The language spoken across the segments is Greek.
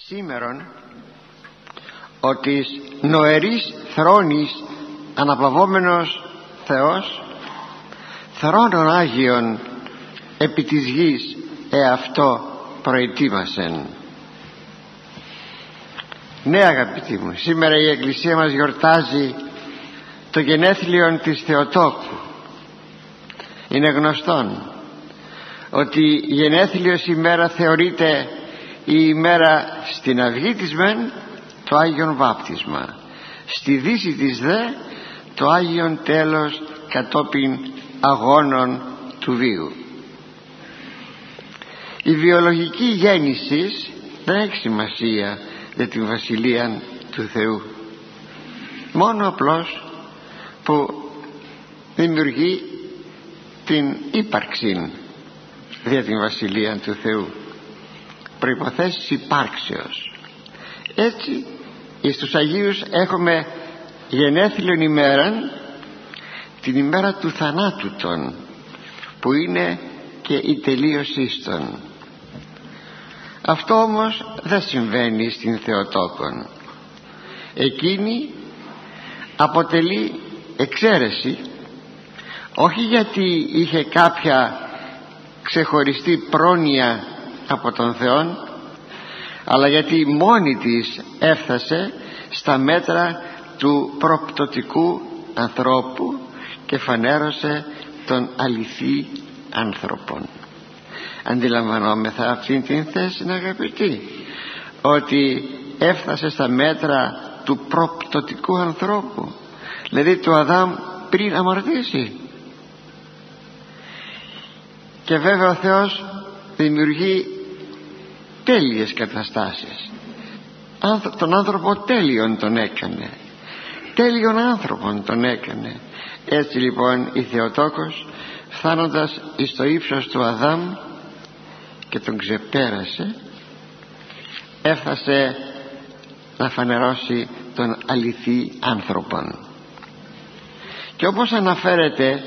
Σήμερον ο της νοερής θρόνης αναπαυόμενος Θεός θρόνων Άγιον επί της γης εαυτό προετοίμασεν. Ναι, αγαπητοί μου, σήμερα η Εκκλησία μας γιορτάζει το γενέθλιον της Θεοτόκου. Είναι γνωστόν ότι η γενέθλιος ημέρα θεωρείται η ημέρα στην αυγή της μεν το Άγιον Βάπτισμα, στη δύση της δε το Άγιον τέλος κατόπιν αγώνων του βίου. Η βιολογική γέννηση δεν έχει σημασία για την Βασιλεία του Θεού, μόνο απλώς που δημιουργεί την ύπαρξη για την Βασιλεία του Θεού, προϋποθέσεις υπάρξεως. Έτσι εις Αγίους έχουμε γενέθλιον ημέραν την ημέρα του θανάτου των, που είναι και η τελείωσή των. Αυτό όμως δεν συμβαίνει στην Θεοτόκον. Εκείνη αποτελεί εξαίρεση, όχι γιατί είχε κάποια ξεχωριστή πρόνοια από τον Θεόν, αλλά γιατί μόνη της έφτασε στα μέτρα του προπτωτικού ανθρώπου και φανέρωσε τον αληθή άνθρωπον. Αντιλαμβανόμεθα αυτήν την θέση, αγαπητοί, ότι έφτασε στα μέτρα του προπτωτικού ανθρώπου, δηλαδή του Αδάμ πριν αμαρτήσει. Και βέβαια ο Θεός δημιουργεί τέλειες καταστάσεις. Τον άνθρωπο τέλειον τον έκανε, τέλειον άνθρωπον τον έκανε. Έτσι λοιπόν η Θεοτόκος, φτάνοντας εις το ύψος του Αδάμ και τον ξεπέρασε, έφτασε να φανερώσει τον αληθή άνθρωπον. Και όπως αναφέρεται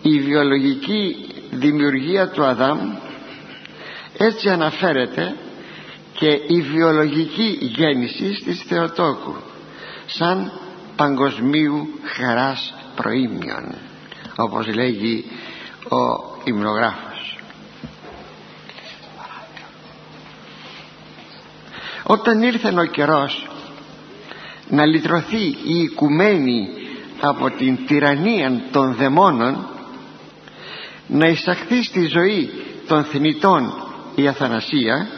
η βιολογική δημιουργία του Αδάμ, έτσι αναφέρεται και η βιολογική γέννηση της Θεοτόκου σαν παγκοσμίου χαράς προήμιον, όπως λέγει ο υμνογράφος. Όταν ήρθε ο καιρός να λυτρωθεί η οικουμένη από την τυραννία των δαιμόνων, να εισαχθεί στη ζωή των θνητών η αθανασία,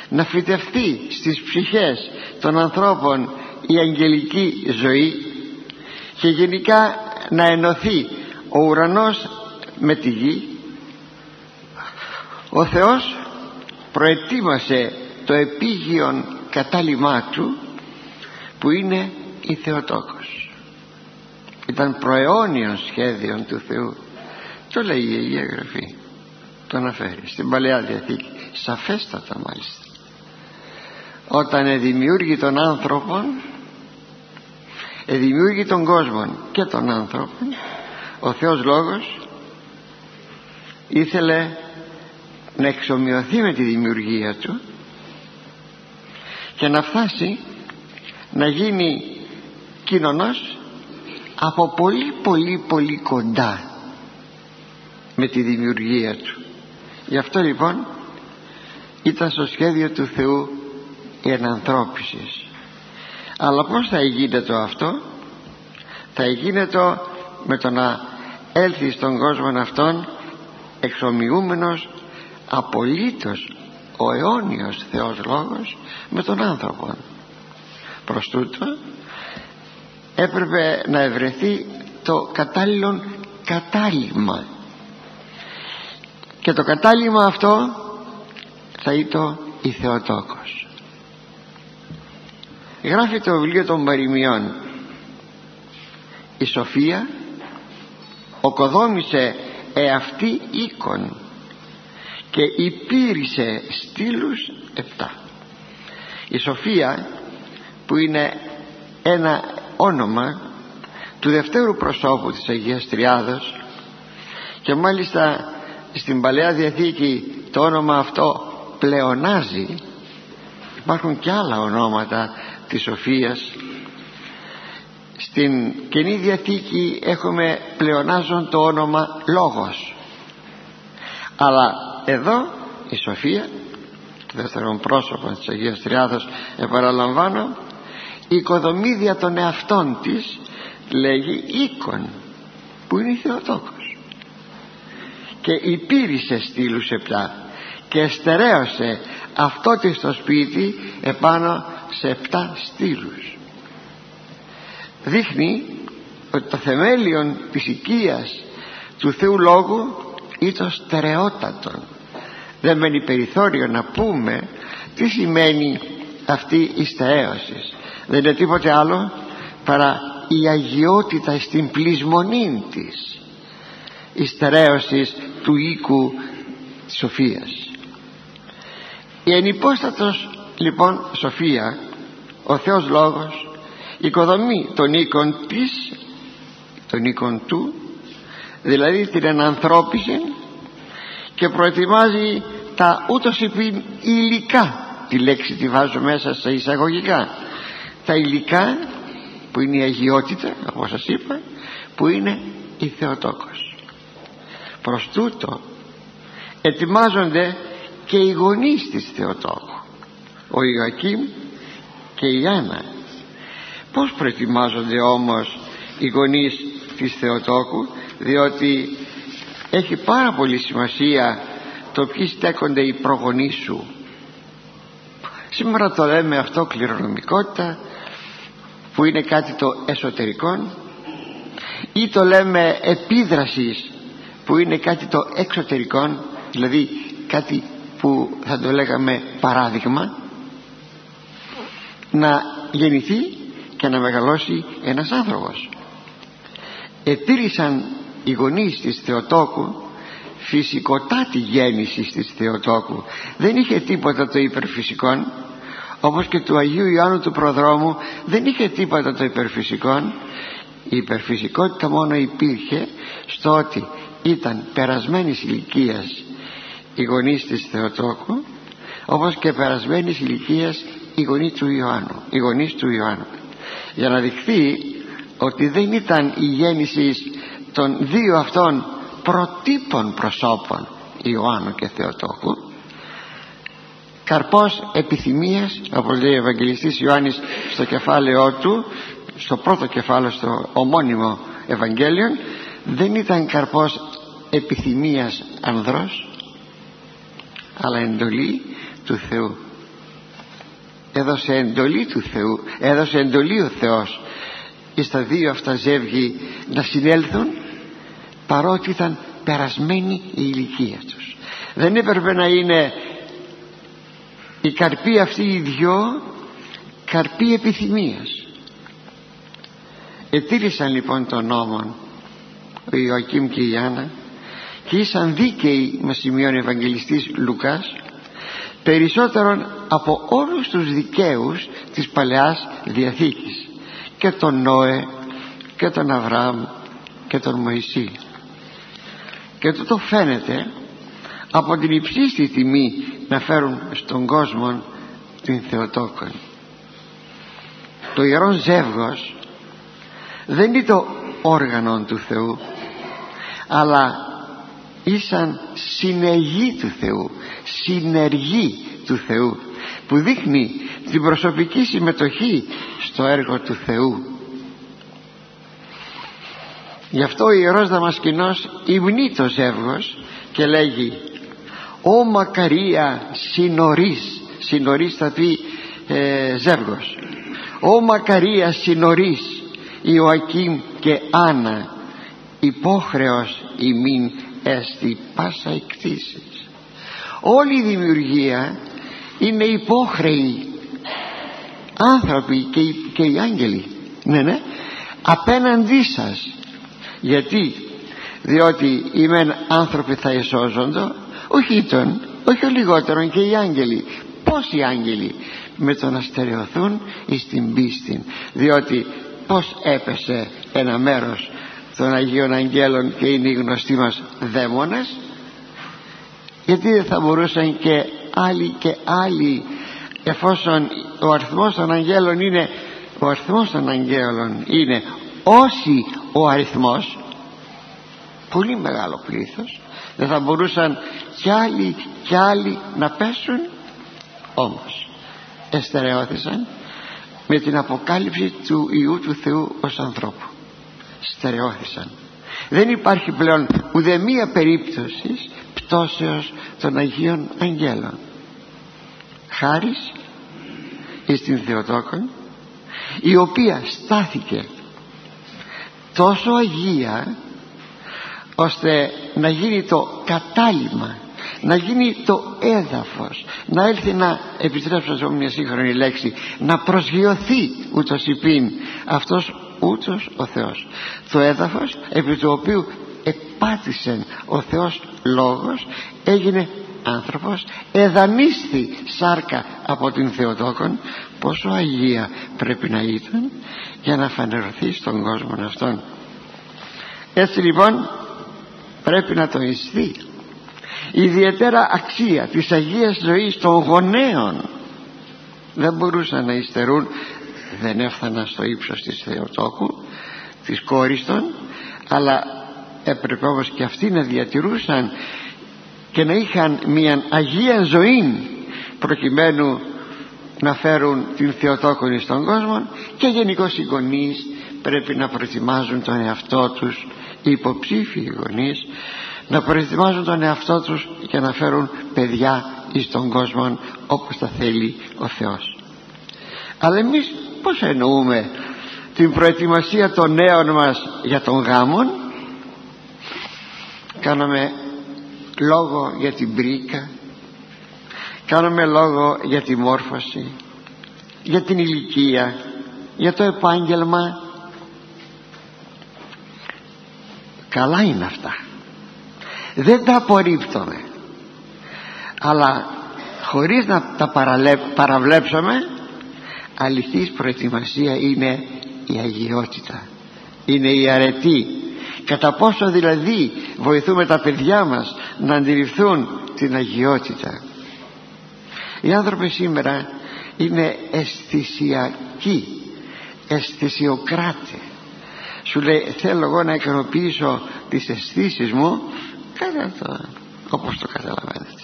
να φυτευτεί στις ψυχές των ανθρώπων η αγγελική ζωή και γενικά να ενωθεί ο ουρανός με τη γη, ο Θεός προετοίμασε το επίγειον κατάλημά του, που είναι η Θεοτόκος. Ήταν προαιώνιον σχέδιον του Θεού. Το λέει η Αγία Γραφή, το αναφέρει στην Παλαιά Διαθήκη, σαφέστατα μάλιστα. Όταν δημιούργει τον άνθρωπον, δημιούργει τον κόσμο και τον άνθρωπον, ο Θεός Λόγος ήθελε να εξομοιωθεί με τη δημιουργία του και να φτάσει να γίνει κοινωνός από πολύ κοντά με τη δημιουργία του. Γι' αυτό λοιπόν ήταν στο σχέδιο του Θεού η ενανθρώπιση. Αλλά πώς θα γίνεται αυτό? Θα γίνεται με το να έλθει στον κόσμο αυτόν εξομοιούμενος απολύτως ο αιώνιος Θεός Λόγος με τον άνθρωπο. Προς τούτο έπρεπε να ευρεθεί το κατάλληλο κατάλημα, και το κατάλημα αυτό θα ήταν η Θεοτόκος. Γράφει το βιβλίο των Παροιμιών: η Σοφία οκοδόμησε εαυτή οίκον και υπήρησε στήλους 7. Η Σοφία, που είναι ένα όνομα του δευτέρου προσώπου της Αγίας Τριάδος, και μάλιστα στην Παλαιά Διαθήκη το όνομα αυτό πλεονάζει υπάρχουν και άλλα ονόματα της σοφίας. Στην Καινή Διαθήκη έχουμε πλεονάζον το όνομα Λόγος, αλλά εδώ η σοφία, το δεύτερο πρόσωπο της Αγίας Τριάδος, επαναλαμβάνω, οικοδομεί δια των εαυτών της, λέγει οίκον, που είναι η Θεοτόκος, και υπήρησε στήλους 7 και εστερέωσε αυτό της το σπίτι επάνω σε 7 στήλους. Δείχνει ότι το θεμέλιον της οικίας του Θεού Λόγου ήταν στερεότατον. Δεν μένει περιθώριο να πούμε τι σημαίνει αυτή η στερέωση. Δεν είναι τίποτε άλλο παρά η αγιότητα στην πλεισμονή της, η στερέωση του οίκου της σοφίας. Η ενυπόστατος λοιπόν σοφία, ο Θεός Λόγος, οικοδομεί τον οίκον της, τον οίκον του, δηλαδή την ενανθρώπιση, και προετοιμάζει τα ούτως υπήν υλικά, τη λέξη τη βάζω μέσα σε εισαγωγικά, τα υλικά που είναι η αγιότητα, όπως σας είπα, που είναι η Θεοτόκος. Προς τούτο ετοιμάζονται και οι γονείς της Θεοτόκου, ο Ιωακήμ και η Άννα. Πώς προετοιμάζονται όμως οι γονείς της Θεοτόκου? Διότι έχει πάρα πολύ σημασία το ποιοι στέκονται οι προγονείς σου. Σήμερα το λέμε αυτό κληρονομικότητα, που είναι κάτι το εσωτερικό, ή το λέμε επίδρασης, που είναι κάτι το εξωτερικό, δηλαδή κάτι που θα το λέγαμε παράδειγμα, να γεννηθεί και να μεγαλώσει ένας άνθρωπος. Ετήρησαν οι γονείς της Θεοτόκου φυσικοτάτη γέννηση της Θεοτόκου. Δεν είχε τίποτα το υπερφυσικό, όπως και του Αγίου Ιωάννου του Προδρόμου δεν είχε τίποτα το υπερφυσικό. Η υπερφυσικότητα μόνο υπήρχε στο ότι ήταν περασμένης ηλικίας οι γονείς της Θεοτόκου, όπως και περασμένης ηλικίας οι γονείς του Ιωάννου, για να δειχθεί ότι δεν ήταν η γέννηση των δύο αυτών προτύπων προσώπων, Ιωάννου και Θεοτόκου, καρπός επιθυμίας, όπως λέει ο Ευαγγελιστής Ιωάννης στο κεφάλαιό του, στο πρώτο κεφάλαιο, στο ομώνυμο Ευαγγέλιο, δεν ήταν καρπός επιθυμίας ανδρός, αλλά εντολή του Θεού. Έδωσε εντολή του Θεού, έδωσε εντολή ο Θεός στα δύο αυτά ζεύγη να συνέλθουν, παρότι ήταν περασμένη η ηλικία τους. Δεν έπρεπε να είναι οι καρποί αυτοί οι δυο καρποί επιθυμίας. Ετήρησαν λοιπόν τον νόμο ο Ιωακήμ και η Άννα, και ήσαν δίκαιοι, μας σημειώνει ο Ευαγγελιστής Λουκάς, περισσότερον από όλους τους δικαίους της Παλαιάς Διαθήκης, και τον Νόε και τον Αβραάμ και τον Μωυσή. Και τούτο φαίνεται από την υψίστη τιμή να φέρουν στον κόσμο την Θεοτόκο. Το ιερό ζεύγος δεν είναι το όργανο του Θεού, αλλά ήσαν συνεργοί του Θεού, συνεργοί του Θεού, που δείχνει την προσωπική συμμετοχή στο έργο του Θεού. Γι' αυτό ο Ιερός Δαμασκηνός υμνεί το ζεύγος και λέγει: «Ω μακαρία συνορής», συνορής θα πει ζεύγος, «Ω μακαρία συνορής Ιωακήμ και Άννα, υπόχρεος ημίν έστι πάσα εκτίσεις». Όλη η δημιουργία είναι υπόχρεοι άνθρωποι και οι άγγελοι, ναι, απέναντί σας. Γιατί? Διότι οι μεν άνθρωποι θα εσώζονται, όχι ο λιγότερον και οι άγγελοι. Πώς οι άγγελοι? Με το να στερεωθούν εις την πίστη. Διότι πώς έπεσε ένα μέρος των Αγίων Αγγέλων και είναι οι γνωστοί μας δαίμονες? Γιατί δεν θα μπορούσαν και άλλοι εφόσον ο αριθμός των αγγέλων είναι, ο αριθμός των αγγέλων είναι όσοι ο αριθμός, πολύ μεγάλο πλήθος, δεν θα μπορούσαν κι άλλοι να πέσουν? Όμως εστερεώθησαν με την αποκάλυψη του Υιού του Θεού ως ανθρώπου. Στερεώθησαν. Δεν υπάρχει πλέον ουδέμια περίπτωση πτώσεως των Αγίων Αγγέλων. Χάρις εις την Θεοτόκον, η οποία στάθηκε τόσο αγία ώστε να γίνει το κατάλημα, να γίνει το έδαφος, να έλθει να, επιτρέψω σε μια σύγχρονη λέξη, να προσγειωθεί ούτως υπήν αυτός ούτως ο Θεός, το έδαφος επί του οποίου επάτησε ο Θεός Λόγος, έγινε άνθρωπος, εδανίσθη σάρκα από την Θεοτόκον. Πόσο αγία πρέπει να ήταν για να φανερωθεί στον κόσμο αυτόν. Έτσι λοιπόν πρέπει να τονιστεί η ιδιαίτερα αξία της Αγίας ζωής των γονέων. Δεν μπορούσαν να υστερούν, δεν έφταναν στο ύψος της Θεοτόκου, της κόρης των, αλλά έπρεπε όμως και αυτοί να διατηρούσαν και να είχαν μια Αγία ζωή προκειμένου να φέρουν την Θεοτόκον στον κόσμο. Και γενικώς οι γονείς πρέπει να προετοιμάζουν τον εαυτό τους, οι υποψήφιοι γονείς να προετοιμάζουν τον εαυτό τους για να φέρουν παιδιά εις τον κόσμο όπως τα θέλει ο Θεός. Αλλά εμείς πώς εννοούμε την προετοιμασία των νέων μας για τον γάμον? Κάναμε λόγο για την πρίκα, κάναμε λόγο για τη μόρφωση, για την ηλικία, για το επάγγελμα. Καλά είναι αυτά, δεν τα απορρίπτουμε, αλλά χωρίς να τα παραβλέψουμε, αληθής προετοιμασία είναι η αγιότητα, είναι η αρετή. Κατά πόσο δηλαδή βοηθούμε τα παιδιά μας να αντιληφθούν την αγιότητα. Οι άνθρωποι σήμερα είναι αισθησιακοί, αισθησιοκράτες. Σου λέει θέλω εγώ να ικανοποιήσω τις αισθήσεις μου, κάνε το όπως το καταλαβαίνετε.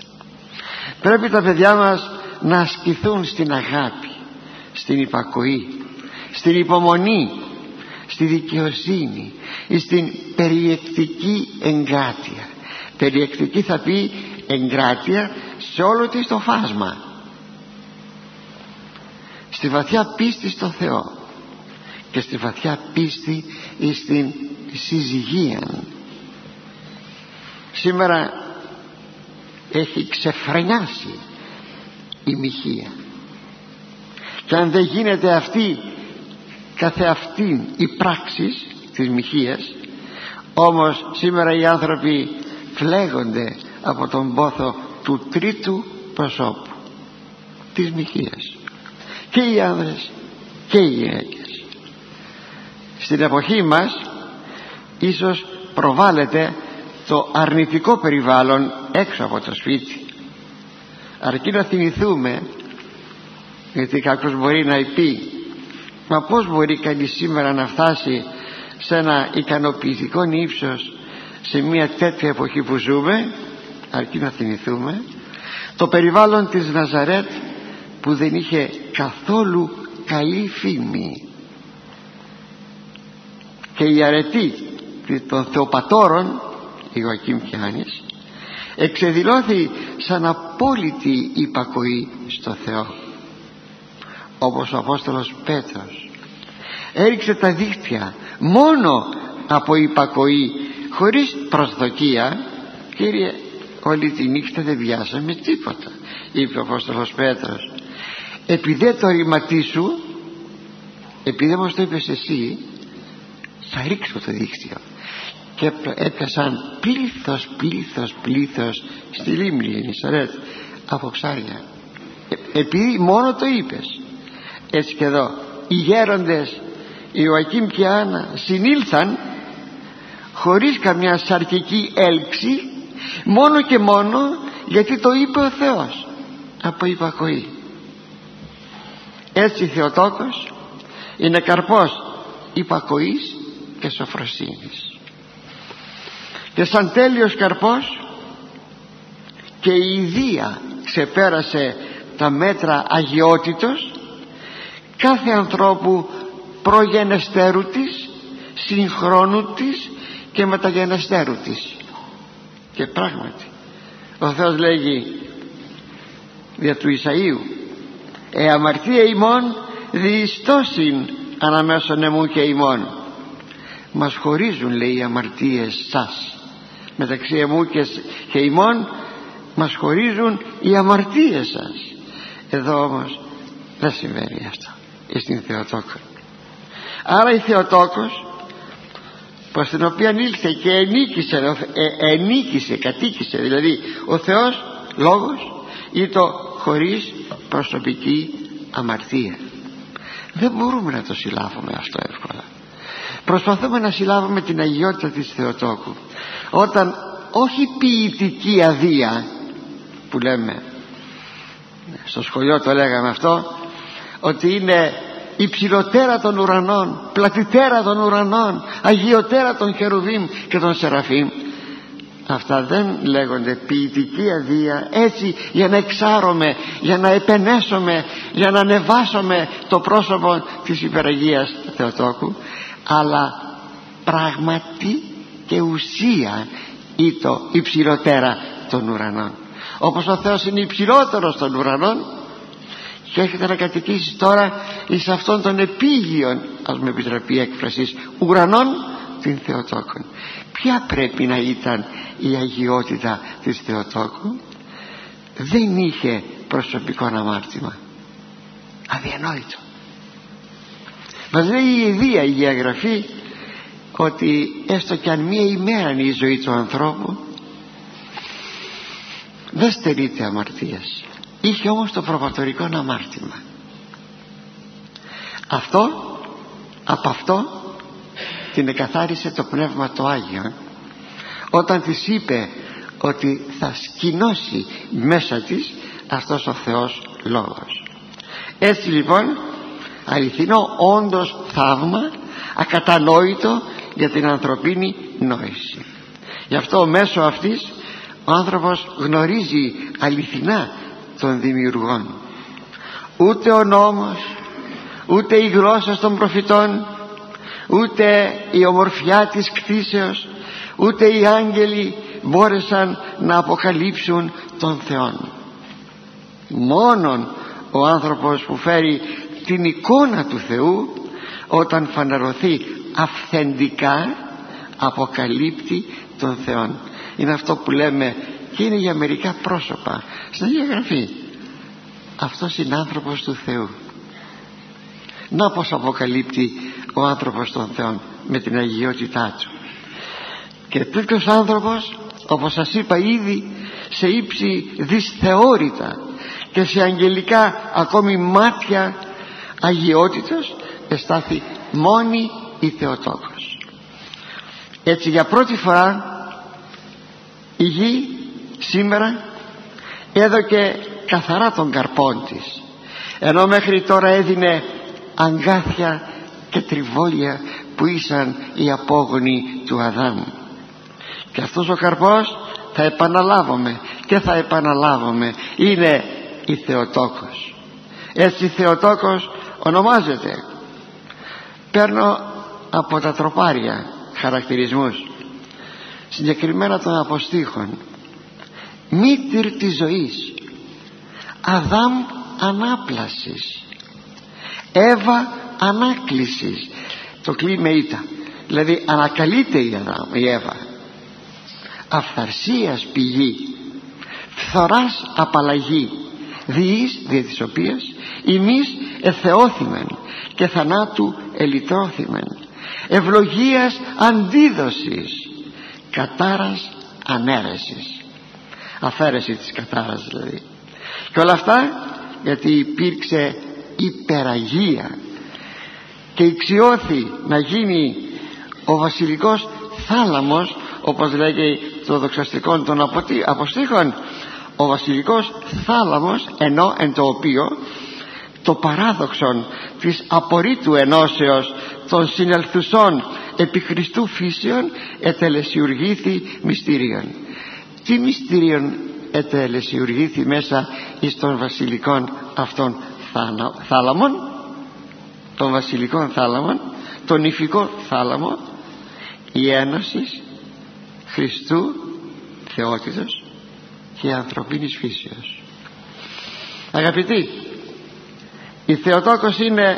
Πρέπει τα παιδιά μας να ασκηθούν στην αγάπη, στην υπακοή, στην υπομονή, στη δικαιοσύνη, στην περιεκτική εγκράτεια. Περιεκτική θα πει εγκράτεια σε όλο της το φάσμα, στη βαθιά πίστη στο Θεό και στη βαθιά πίστη στην συζυγία. Σήμερα έχει ξεφρενιάσει η μοιχεία, και αν δεν γίνεται αυτή καθεαυτήν η πράξη της μοιχείας, όμως σήμερα οι άνθρωποι φλέγονται από τον πόθο του τρίτου προσώπου, της μοιχείας, και οι άνδρες και οι γυναίκες. Στην εποχή μας ίσως προβάλλεται το αρνητικό περιβάλλον έξω από το σπίτι, αρκεί να θυμηθούμε, γιατί κάποιος μπορεί να πει μα πώς μπορεί κανείς σήμερα να φτάσει σε ένα ικανοποιητικό ύψος σε μια τέτοια εποχή που ζούμε? Αρκεί να θυμηθούμε το περιβάλλον της Ναζαρέτ, που δεν είχε καθόλου καλή φήμη, και η αρετή των Θεοπατώρων, Ιωακήμ και Άννης, εξεδηλώθη σαν απόλυτη υπακοή στο Θεό. Όπως ο Απόστολος Πέτρος έριξε τα δίχτυα μόνο από υπακοή, χωρίς προσδοκία. Κύριε, όλη τη νύχτα δεν βιάσαμε τίποτα, είπε ο Απόστολος Πέτρος. Επειδή το ρηματίσου, επειδή μας το είπες εσύ, θα ρίξω το δίχτυο. Και έπιασαν πλήθος στη λίμνη Γενισαρέτ από ψάρια, επειδή μόνο το είπες. Έτσι και εδώ οι γέροντες Ιωακήμ και Άννα συνήλθαν χωρίς καμιά σαρκική έλξη, μόνο και μόνο γιατί το είπε ο Θεός, από υπακοή. Έτσι η Θεοτόκος είναι καρπός υπακοής και σοφροσύνης, και σαν τέλειος καρπός και η ιδία ξεπέρασε τα μέτρα αγιότητος κάθε ανθρώπου προγενεστέρου της, συγχρόνου της και μεταγενεστέρου της. Και πράγματι ο Θεός λέγει δια του Ισαΐου: αμαρτία ημών διειστώσιν αναμέσων εμού και ημών. Μας χωρίζουν, λέει, οι αμαρτίες σας, μεταξύ εμού και ημών μας χωρίζουν οι αμαρτίες σας. Εδώ όμως δεν συμβαίνει αυτό στην Θεοτόκο. Άρα η Θεοτόκος, προς την οποία ήλθε και κατοίκησε δηλαδή ο Θεός Λόγος, ήτο χωρίς προσωπική αμαρτία. Δεν μπορούμε να το συλλάβουμε αυτό εύκολα. Προσπαθούμε να συλλάβουμε την αγιότητα της Θεοτόκου όταν όχι ποιητική αδεία που λέμε, στο σχολείο το λέγαμε αυτό, ότι είναι υψηλοτέρα των ουρανών, πλατιτέρα των ουρανών, αγιοτέρα των χερουβίμ και των σεραφείμ. Αυτά δεν λέγονται ποιητική αδεία έτσι για να εξάρουμε, για να επενέσουμε, για να ανεβάσουμε το πρόσωπο της υπεραγίας Θεοτόκου, αλλά πράγματι και ουσία ή το υψηλοτέρα των ουρανών. Όπως ο Θεός είναι υψηλότερος των ουρανών και έχετε να κατοικήσει τώρα εις αυτόν τον επίγειον, ας με επιτραπεί η έκφραση, ουρανών την Θεοτόκον. Ποια πρέπει να ήταν η αγιότητα της Θεοτόκου? Δεν είχε προσωπικό αμάρτημα. Αδιανόητο. Μας λέει η Ιδία, η Αγία Γραφή, ότι έστω κι αν μία ημέρα είναι η ζωή του ανθρώπου, δεν στερείται αμαρτίας. Είχε όμως το προπατορικό αμάρτημα. Από αυτό την εκαθάρισε το Πνεύμα το Άγιο όταν της είπε ότι θα σκηνώσει μέσα της αυτός ο Θεός Λόγος. Έτσι λοιπόν, αληθινό όντως θαύμα, ακατανόητο για την ανθρωπίνη νόηση. Γι' αυτό μέσω αυτής ο άνθρωπος γνωρίζει αληθινά των δημιουργών. Ούτε ο νόμος, ούτε η γλώσσα των προφητών, ούτε η ομορφιά της κτήσεως, ούτε οι άγγελοι μπόρεσαν να αποκαλύψουν τον Θεόν. Μόνον ο άνθρωπος που φέρει την εικόνα του Θεού, όταν φανερωθεί αυθεντικά, αποκαλύπτει τον Θεόν. Είναι αυτό που λέμε, και είναι για μερικά πρόσωπα στην Αγία Γραφή, αυτός είναι άνθρωπος του Θεού. Να πως αποκαλύπτει ο άνθρωπος τον Θεό, με την αγιότητά του. Και τέτοιος άνθρωπος, όπως σας είπα ήδη, σε ύψη δυσθεώρητα και σε αγγελικά ακόμη μάτια αγιότητος εστάθη μόνη η Θεοτόκος. Έτσι για πρώτη φορά η γη σήμερα έδωκε καθαρά τον καρπόν της, ενώ μέχρι τώρα έδινε αγκάθια και τριβόλια που ήσαν οι απόγονοι του Αδάμ. Και αυτός ο καρπός, θα επαναλάβουμε και θα επαναλάβουμε, είναι η Θεοτόκος. Έτσι η Θεοτόκος ονομάζεται. Παίρνω από τα τροπάρια χαρακτηρισμούς, συγκεκριμένα των αποστήχων. Μήτηρ της ζωής, Αδάμ ανάπλασης, Εύα ανάκλησης. Το κλείμε ήτα, δηλαδή ανακαλείται η Εύα. Αυθαρσίας πηγή, φθοράς απαλλαγή, διείς δια της οποίας εμείς εθεώθημεν και θανάτου ελυτρώθημεν, ευλογίας αντίδοσης, κατάρας ανέρεσης. Αφαίρεση της κατάρας δηλαδή. Και όλα αυτά γιατί υπήρξε υπεραγία και εξιώθη να γίνει ο βασιλικός θάλαμος, όπως λέγει το δοξαστικό των αποστήχων, ο βασιλικός θάλαμος, ενώ εν το οποίο το παράδοξον της απορρίτου ενώσεως των συνελθουσών επί Χριστού φύσεων ετελεσιουργήθη μυστήριον. Τι μυστήριον ετελεσιουργήθη μέσα εις των βασιλικών αυτών θάλαμων, των βασιλικών θάλαμων, τον υφικό θάλαμο, η ένωση Χριστού θεότητος και ανθρωπίνης φύσεως. Αγαπητοί, η Θεοτόκος είναι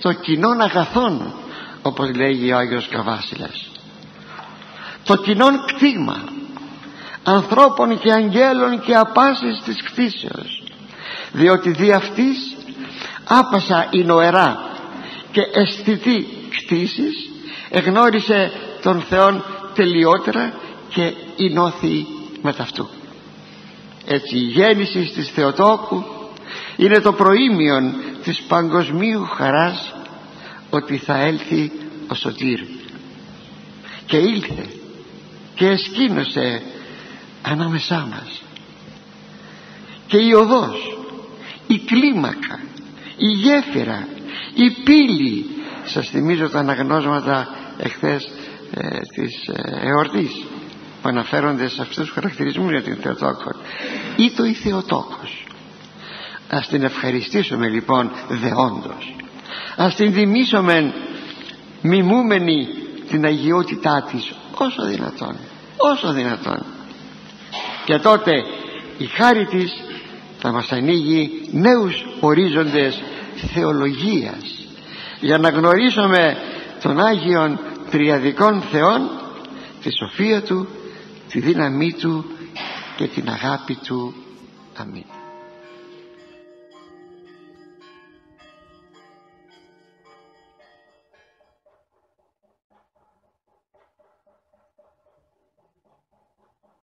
το κοινόν αγαθόν, όπως λέγει ο Άγιος Καβάσιλας, το κοινόν κτήμα ανθρώπων και αγγέλων και απάσης της κτήσεως, διότι δι' αυτής άπασα η νοερά και αισθητή κτήσης εγνώρισε τον Θεόν τελειότερα και ενώθη μετ' αυτού. Έτσι η γέννηση της Θεοτόκου είναι το προήμιον της παγκοσμίου χαράς ότι θα έλθει ο Σωτήρ, και ήλθε και εσκήνωσε ανάμεσά μας, και η οδός, η κλίμακα, η γέφυρα, η πύλη. Σας θυμίζω τα αναγνώσματα εχθές της εορτής που αναφέρονται σε αυτούς τους χαρακτηρισμούς για την Θεοτόκο. Ήτο η Θεοτόκος. Ας την ευχαριστήσουμε λοιπόν δεόντως, ας την τιμήσουμε μιμούμενη την αγιότητά της όσο δυνατόν, όσο δυνατόν, και τότε η χάρη της θα μας ανοίγει νέους ορίζοντες θεολογίας για να γνωρίσουμε τον Άγιον Τριαδικών Θεόν, τη σοφία Του, τη δύναμή Του και την αγάπη Του. Αμήν.